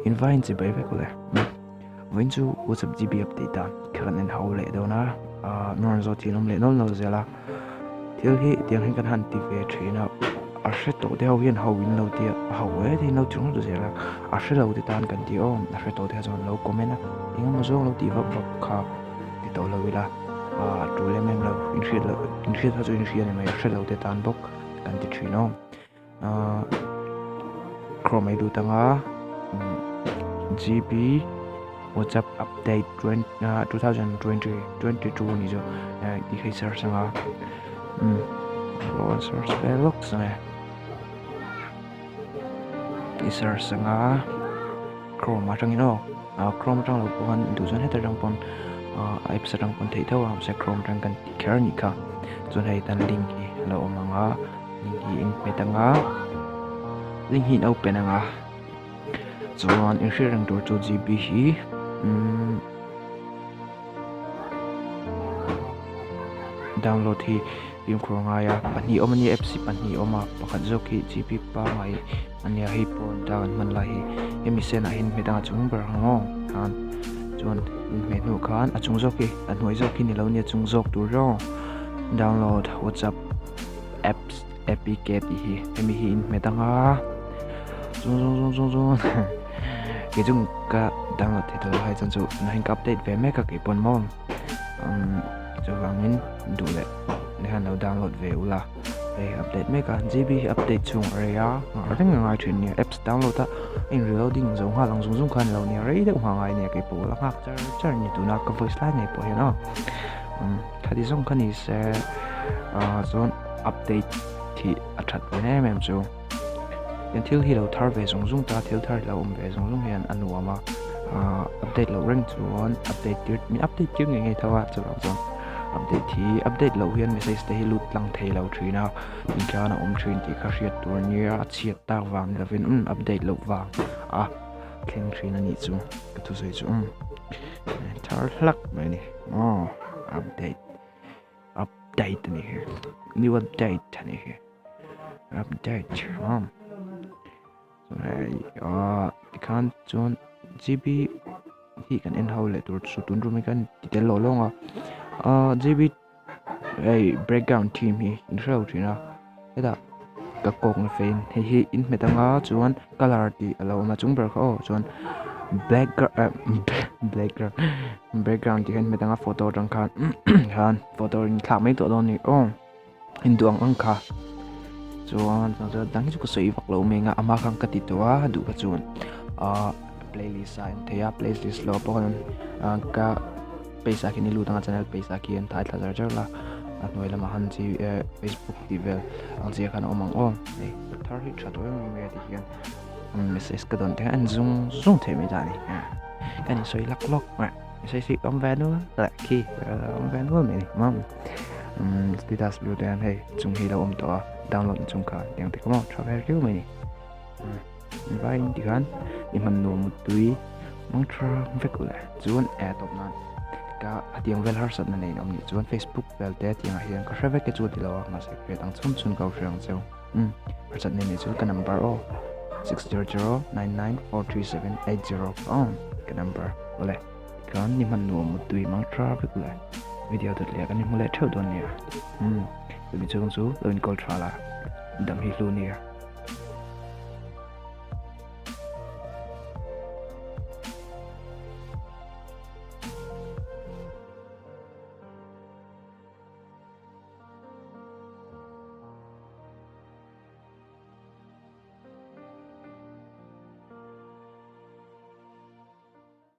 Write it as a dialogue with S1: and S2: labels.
S1: invite chỉ bảy cái lẽ vẫn chú WhatsApp GB update ta khởi nên hậu lệ đâu na non rồi thì lệ non rồi là thiếu hi tiếng hình căn hẳn tì về chuyện nào sẽ tổ theo hiện hậu in lâu tiệt hậu ấy thì lâu chúng nó rồi là sẽ lâu thì tan cần tiêu sẽ tổ theo rồi lâu comment á nhưng mà số lâu tì vấp vấp khá thì tổ lâu là chủ lên em lâu in khiết thôi in khiết này mà sẽ lâu thì tan bốc cần thì chuyện nó Chrome ấy đủ tăng á GB WhatsApp update 2022 ni jo di khai search nga search pelok sang di search nga Chrome atang ino Chrome atang lo pon du zon heter dang pon app sa dang pon thei thaw am se Chrome dang kan tikher ni ka zon hei tan link hi lo manga link hi in petanga link hi open nga zon in sharing door to GB hi download hi yung krongaya pani omani FC pani oma pakhat zoki GP pa ngai ania hi pon down man lahi emisen a hin medanga chung ber hango han chon menu khan a chung zoki a noi zoki ni lo ni chung zok tur ro download WhatsApp apps APK hi emi hi in medanga zon cái chung ka download thì tôi hay chân chú nó hình update về mấy cái pon mom cho vàng đủ lệ để hắn download về là về update mấy cái GB update chung area ở đây ngay chuyện này apps download ta in reloading giống hoa lòng dùng khăn lâu này đấy được hoàng ngày này cái bộ là khác chắc như tụi nó có voice slide này bộ nó cái gì dùng khăn này sẽ zone update thì thật với em chúยังที่เราทาร์เวสงซุงตาที่ทาร์เราเวสงซุงเห็นอันว่ามาอัปเดตเราเร่งชวนอัปเดตยืดมีอัปเดตยืดยังไงทว่าจะเราจนอัปเดตที่อัปเดตเราเห็นไม่ใช่สเตย์ลุดลังเทเราทรีนะยิ่งแค่น่ะทรีนที่เขาเชียร์ตัวนี้เชียร์ตาวางเราเป็นอัปเดตเราวางเคร่งทรีนั่นนี่จูก็ทุกสิ่งจูทาร์ลักไปนี่อัปเดตนี่new update นี่อัปเดตที่ขั้นจน GB ที่กันเอ็นเฮาเลยตัวสุดตุนรู้ไหมกันที่เดลลงGB breakdown team ฮีอินเทอร์ที่นะเฮ้ยกับกงเฟนเฮ้ยอินเมตังจวน color ที่เรามาจุงเบอร์เขาจวน background ที่เห็นเมตังโฟโต้จังคันคันโฟโต้อินคลาไม่ตัวตอนนี้อินดวงอังคาchuan so dang chu ko sei vak lo menga ama khang ka ti towa du ka chuan playlist sign thea playlist lo pon ka paisa ki ni lu tanga channel paisa ki an thai thazar jar la anoi lama han chi Facebook devel ang chi khan omang nei thar hi thatoi me ti hian message ka don te an zung the me da ni ka ni soi lak lok ma sai si om van nu la ki om van nu me ni mam status view dan hey chung hi lo om to download chung ka yang te ko travel review me ni vai di kan ni man no mutui mong tra vekula chuan a top nan ka atiang vel har sat na nei om ni chuan Facebook vel te tiang a hian ka travel ke chu ti lo ma se pe tang chun ka rang cheu har sat nei chu ka number 600994378 ka number ole kan ni man no mutui mong tra vekula video thật lẹ cái này mua lại theo tuần nè, vì cho con số lên call trả là đầm hi luôn nè.